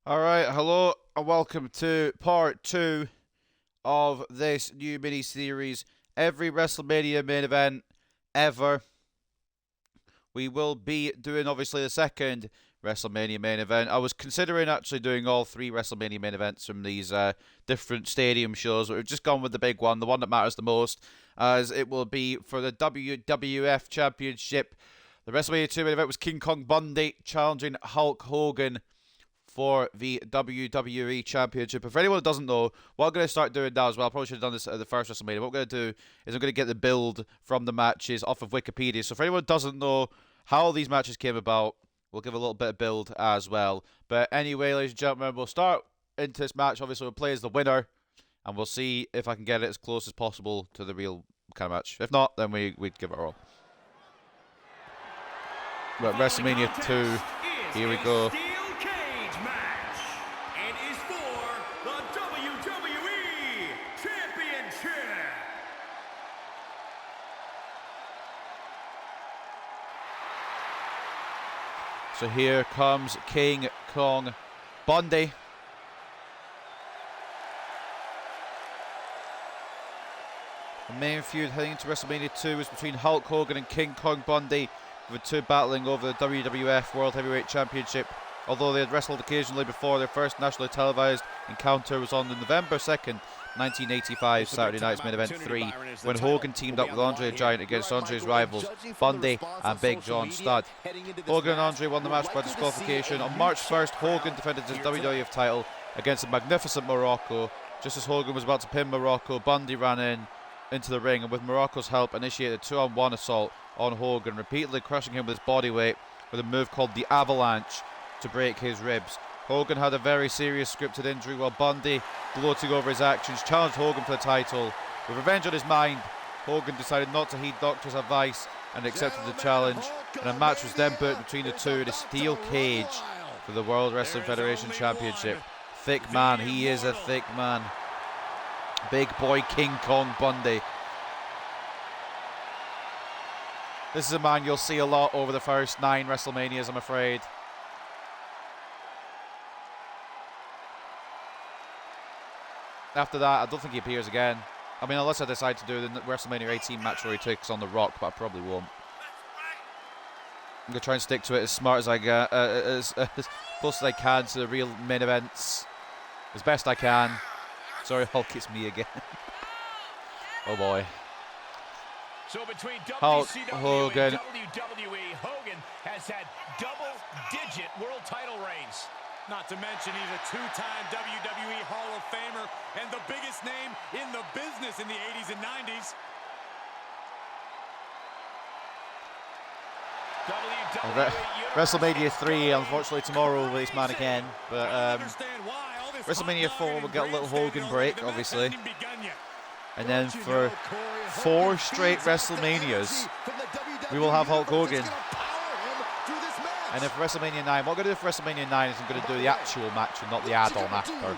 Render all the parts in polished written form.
Alright, hello and welcome to part 2 of this new mini-series. Every WrestleMania main event ever. We will be doing obviously the second WrestleMania main event. I was considering actually doing all 3 WrestleMania main events from these different stadium shows, but we've just gone with the big one, the one that matters the most, as it will be for the WWF Championship. The WrestleMania 2 main event was King Kong Bundy challenging Hulk Hogan for the WWE Championship. And for anyone who doesn't know, what I'm going to start doing now as well, I probably should have done this at the first WrestleMania. What I'm going to do is I'm going to get the build from the matches off of Wikipedia. So for anyone who doesn't know how these matches came about, we'll give a little bit of build as well. But anyway, ladies and gentlemen, we'll start into this match. Obviously, we'll play as the winner, and we'll see if I can get it as close as possible to the real kind of match. If not, then we'd give it a roll. But WrestleMania 2, here we go. So here comes King Kong Bundy. The main feud heading into WrestleMania 2 was between Hulk Hogan and King Kong Bundy, with the two battling over the WWF World Heavyweight Championship. Although they had wrestled occasionally before, their first nationally televised encounter was on the November 2nd, 1985 Saturday Night's Main Event 3, when Hogan teamed up with Andre the Giant against Andre's rivals, Bundy and Big John Studd. Hogan and Andre won the match by disqualification. On March 1st, Hogan defended his WWF title against a magnificent Morocco. Just as Hogan was about to pin Morocco, Bundy ran into the ring and with Morocco's help initiated a 2-on-1 assault on Hogan, repeatedly crushing him with his body weight with a move called the Avalanche to break his ribs. Hogan had a very serious scripted injury, while Bundy, gloating over his actions, challenged Hogan for the title. With revenge on his mind, Hogan decided not to heed doctors' advice and accepted the challenge, and a match was then booked between the two in a steel cage for the World Wrestling Federation Championship. Thick man, he is a thick man. Big boy King Kong Bundy. This is a man you'll see a lot over the first 9 WrestleManias, I'm afraid. After that, I don't think he appears again. I mean, unless I decide to do the WrestleMania 18 match where he takes on The Rock, but I probably won't. I'm going to try and stick to it as smart as I get, as close as I can to the real main events, as best I can. Sorry, Hulk, it's me again. Oh boy. So between Hulk Hogan Hogan. and WWE, Hogan has had double-digit world title reigns. Not to mention he's a 2-time WWE Hall of Famer and the biggest name in the business in the 80s and 90s. WrestleMania 3, unfortunately tomorrow will this man again, but WrestleMania 4 will get a little Hogan break, obviously. And then for 4 straight WrestleManias, we will have Hulk Hogan. And if WrestleMania 9, what I'm going to do for WrestleMania 9 is I'm going to do the actual match and not the add-on after.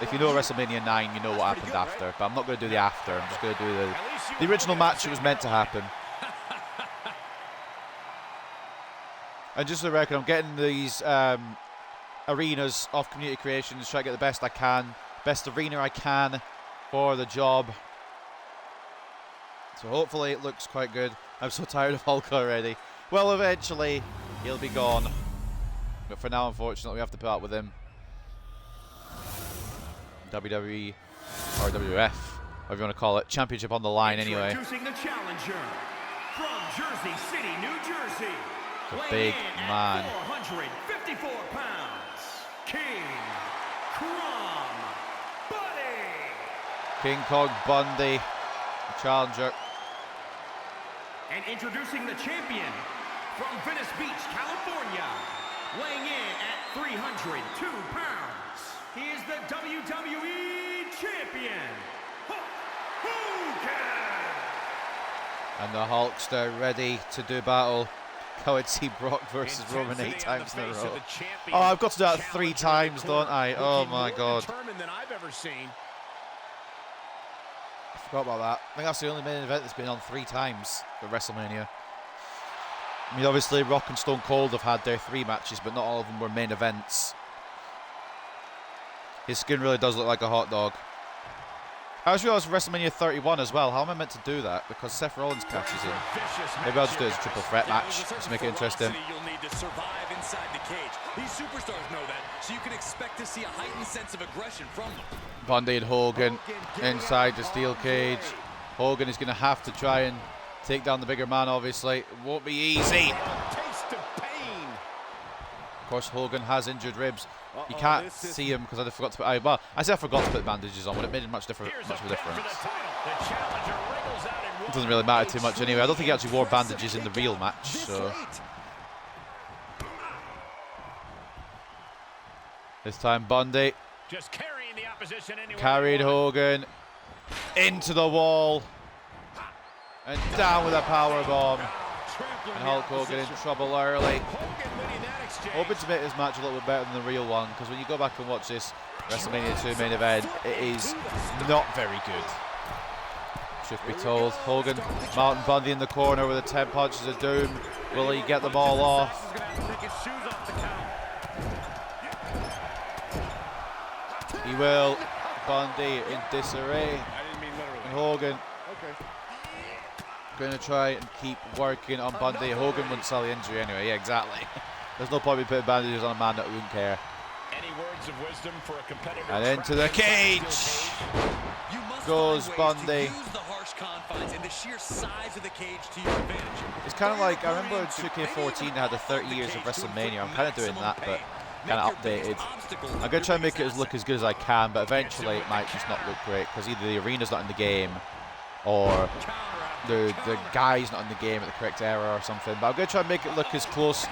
If you know WrestleMania 9, you know what happened after, but I'm not going to do the after. I'm just going to do the original match that was meant to happen. And just for the record, I'm getting these arenas off Community Creations, try to get the best I can, best arena I can for the job. So hopefully it looks quite good. I'm so tired of Hulk already. Well, eventually he'll be gone, but for now, unfortunately, we have to put up with him. WWE or WWF, whatever you want to call it, championship on the line anyway. Introducing the challenger from Jersey City, New Jersey. The big man. 454 pounds, King Kong Bundy. King Kong Bundy, the challenger. And introducing the champion from Venice Beach, California, weighing in at 302 pounds. He is the WWE Champion, Hulk Hogan. And the Hulkster ready to do battle. Go and see Brock versus Roman 8 times in a row. Oh, I've got to do that 3 times, don't I? Oh my god. I forgot about that. I think that's the only main event that's been on 3 times for WrestleMania. I mean, obviously, Rock and Stone Cold have had their 3 matches, but not all of them were main events. His skin really does look like a hot dog. I just realised WrestleMania 31 as well. How am I meant to do that? Because Seth Rollins catches in. Maybe I'll just do it as a triple threat match. Just make it interesting. You'll need to survive inside the cage. These superstars know that, so you can expect to see a heightened sense of aggression from them. Bundy and Hogan inside the steel cage. Hogan is going to have to try and take down the bigger man, obviously. It won't be easy. Of course, Hogan has injured ribs. You can't see him because I forgot to put. Well, I said I forgot to put bandages on, but it made much of a difference. It doesn't really matter too much anyway. I don't think he actually wore bandages in the real match. So this time Bundy just carrying the opposition carried Hogan into the wall and down with a power bomb. And Hulk Hogan in trouble early. Hoping to make this match a little bit better than the real one, because when you go back and watch this WrestleMania 2 main event, it is not very good. Truth be told, Hogan, Mountain Bundy in the corner with the 10 punches of doom. Will he get them all off? He will. Bundy in disarray. And Hogan going to try and keep working on Bundy. Hogan wouldn't sell the injury anyway. Yeah, exactly. There's no point in putting bandages on a man that wouldn't care. Any words of wisdom for a competitor? And into the cage goes Bundy. Use the harsh confines and the sheer size of the cage to your advantage. It's kind of like, I remember in 2K14 they had the 30 years of WrestleMania. I'm kind of doing that, but kind of updated. I'm going to try and make it look as good as I can, but eventually it might just not look great, because either the arena's not in the game or the guy's not in the game at the correct era or something. But I'm going to try and make it look as close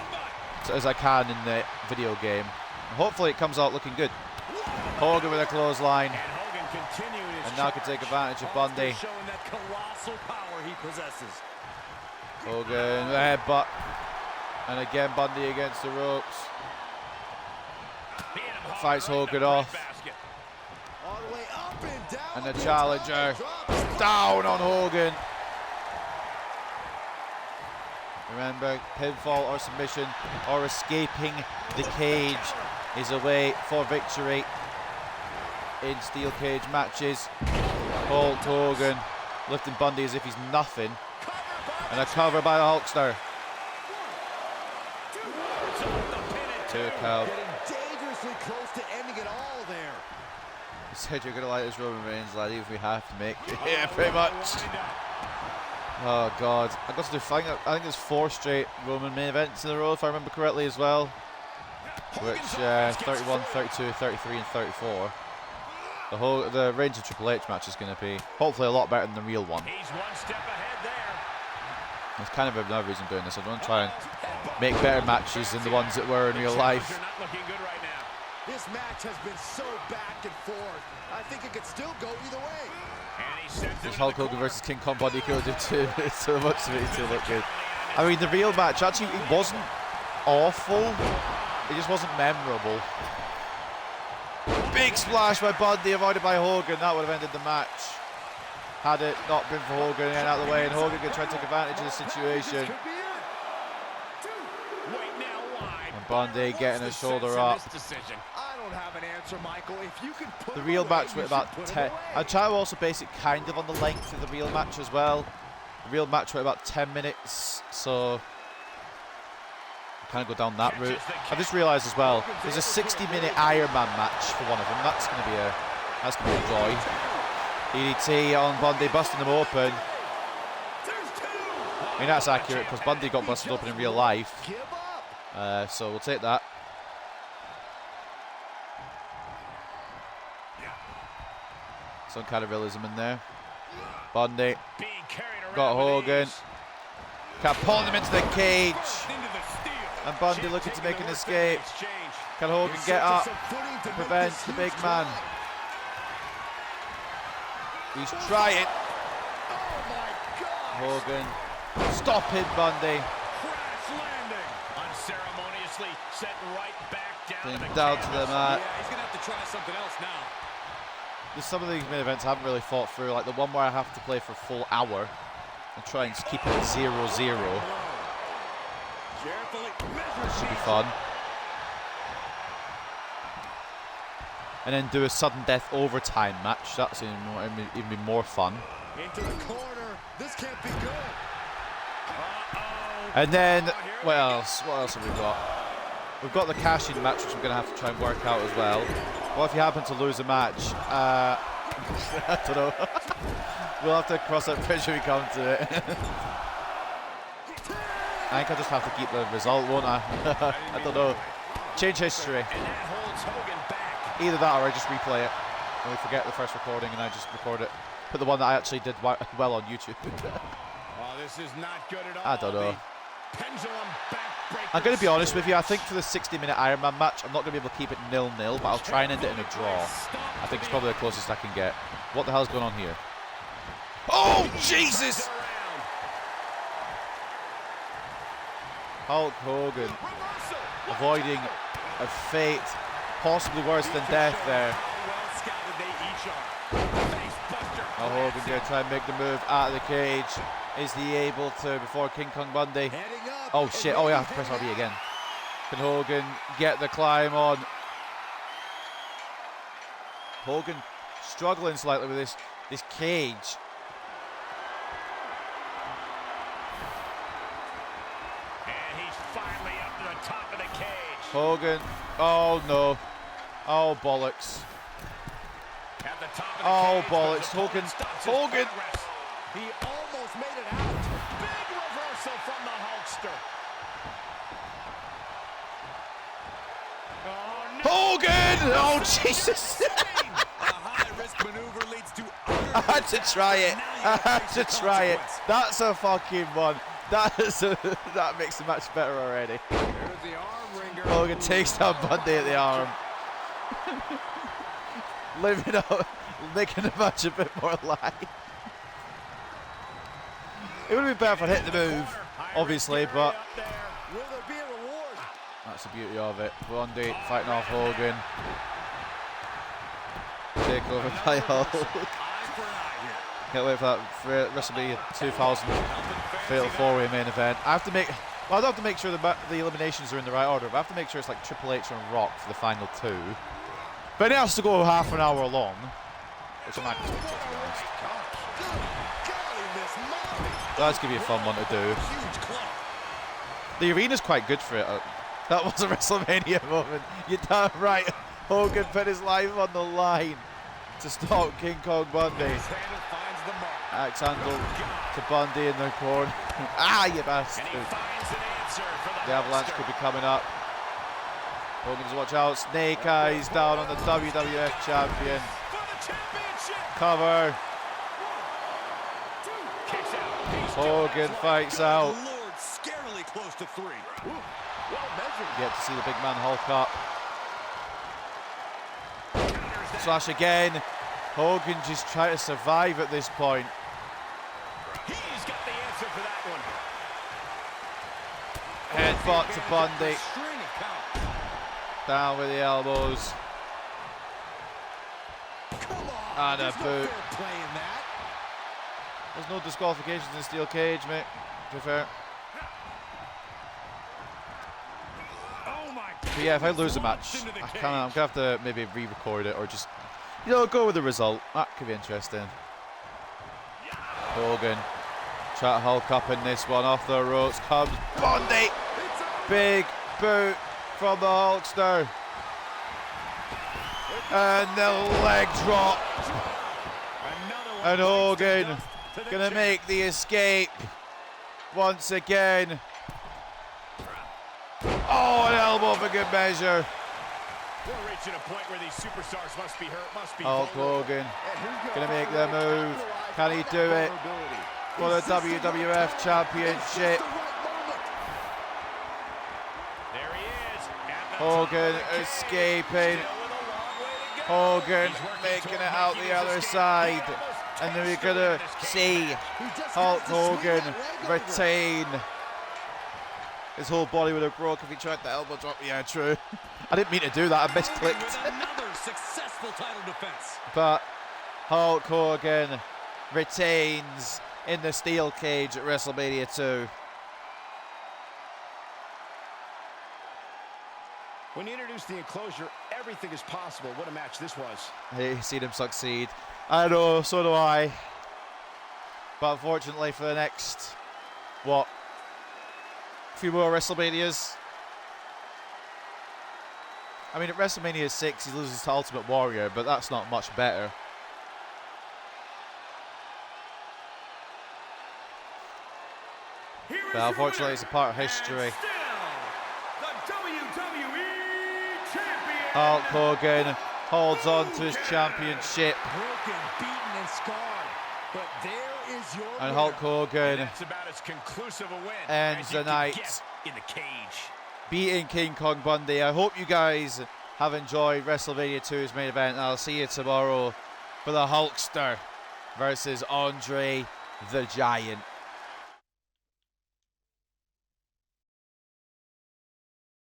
as I can in the video game. And hopefully it comes out looking good. Hogan with a clothesline. And now can take advantage of Bundy. Hogan headbutt. And again Bundy against the ropes. Fights Hogan off. And the challenger down on Hogan. Remember, pinfall or submission or escaping the cage is a way for victory in steel cage matches. Hulk Hogan lifting Bundy as if he's nothing. And a cover by the Hulkster. 2 count. Dangerously close to ending it all there. You said you're going to like this Roman Reigns, lad, even if we have to make it. Yeah, pretty much. Oh God, I got to do. I think there's 4 straight Roman main events in a row, if I remember correctly as well. Which 31, 32, 33, and 34. The Reigns and Triple H match is going to be hopefully a lot better than the real one. He's 1 step ahead there. There's kind of another reason I'm doing this. I want to try and make better matches than the ones that were in real life. You're not looking good right now. This match has been so back and forth. I think it could still go either way. This Hulk Hogan versus King Kong Bundy could do too. So much to make it look good. I mean, the real match actually it wasn't awful. It just wasn't memorable. Big splash by Bundy, avoided by Hogan. That would have ended the match had it not been for Hogan getting out of the way, and Hogan could try to take advantage of the situation. And Bundy getting his shoulder up. The real match went about 10. I try to also base it kind of on the length of the real match as well. The real match went about 10 minutes, so kind of go down that route. I just realised as well, there's a 60-minute Iron Man match for one of them. That's going to be a joy. DDT on Bundy, busting them open. I mean, that's accurate because Bundy got busted open in real life. So we'll take that. Some kind of realism in there. Bundy got Hogan. Can't pull him into the cage. And Bundy looking to make an escape. Can Hogan get up to prevent the big man? He's trying. Hogan stopping Bundy. Unceremoniously set right back down to the mat. Yeah, he's gonna have to try something else now. Some of these main events I haven't really fought through, like the one where I have to play for a full hour and try and keep it at 0-0. This should be fun. And then do a sudden death overtime match. That's even more fun. Into the corner. This can't be good. And then, what else? What else have we got? We've got the cash-in match, which I'm going to have to try and work out as well. What if you happen to lose a match? I don't know. We'll have to cross that bridge when we come to it. I think I just have to keep the result, won't I? I don't know. Change history. Either that or I just replay it. And we forget the first recording and I just record it. Put the one that I actually did well on YouTube. Oh, this is not good at all. I don't know. Pendulum backbreaker. I'm going to be honest with you. I think for the 60-minute Ironman match, I'm not going to be able to keep it 0-0, but I'll try and end it in a draw. I think it's probably the closest I can get. What the hell's going on here? Oh, Jesus! Hulk Hogan avoiding a fate possibly worse than death there. Now Hogan going to try and make the move out of the cage. Is he able to before King Kong Bundy? Oh shit, oh yeah, press RB again. Can Hogan get the climb on? Hogan struggling slightly with this cage. And he's finally up to the top of the cage. Hogan, oh no. Oh bollocks. At the top of the Oh cage, bollocks, Hogan, Hogan. He almost made it out. Big reversal from the Hulkster. Oh, no. Hogan! Oh Jesus! A high-risk maneuver leads to I had to try it. I had to try it. That's a fucking one. That makes the match better already. There's the arm wringer. Hogan takes down Bundy at the arm. Living up, making the match a bit more live. It would have been better if I hit the move, obviously, but Will there be a reward? that's the beauty of it. Bundy fighting off Hogan. Take over by Hulk. Can't wait for that for WrestleMania 2000 Fatal 4-Way main event. I have to make, well, I don't have to make sure the eliminations are in the right order, but I have to make sure it's like Triple H and Rock for the final two. But it has to go half an hour long, which I might expect it, to be honest. That's going to be a fun one to do. The arena's quite good for it. That was a WrestleMania moment. You're damn right. Hogan put his life on the line to stop King Kong Bundy. Axe handle to Bundy in the corner. Ah, you bastard. The avalanche could be coming up. Hogan does watch out. Snake Eyes down on the WWF champion. Cover. Hogan fights out. Scarily close to 3. Get to see the big man Hulk up. Slash again. Hogan just trying to survive at this point. He's got the answer for that one. Headbutt to Bundy. Down with the elbows. And a boot. There's no disqualifications in steel cage, mate. To be fair. But yeah, if I lose a match, I'm gonna have to maybe re-record it or just, you know, go with the result. That could be interesting. Hogan try to Hulk up in this one. Off the ropes comes Bundy. Big boot from the Hulkster. And the leg drop. And Hogan gonna make the escape once again. Oh, an elbow for good measure. We're reaching a point where these superstars must be hurt, must be Hulk Hogan gonna make the move. Can he do it for the WWF Championship? There he is. Hogan escaping. Hogan making it out the other side. And then we're gonna see Hulk Hogan retain. His whole body would have broke if he tried the elbow drop. Yeah, true. I didn't mean to do that. I misclicked. Another successful title defense. But Hulk Hogan retains in the steel cage at WrestleMania 2. When you introduce the enclosure, everything is possible. What a match this was. I hate seeing him succeed. I know, so do I. But unfortunately for the next, what, few more WrestleManias. I mean, at WrestleMania 6, he loses to Ultimate Warrior, but that's not much better. But unfortunately, it's a part of history. The WWE Champion. Hulk Hogan holds on to his championship. Broken, beaten, and scarred. But there is your And Hulk Hogan That's about as conclusive a win ends as you the can night get in the cage. beating King Kong Bundy. I hope you guys have enjoyed WrestleMania 2's main event, and I'll see you tomorrow for the Hulkster versus Andre the Giant.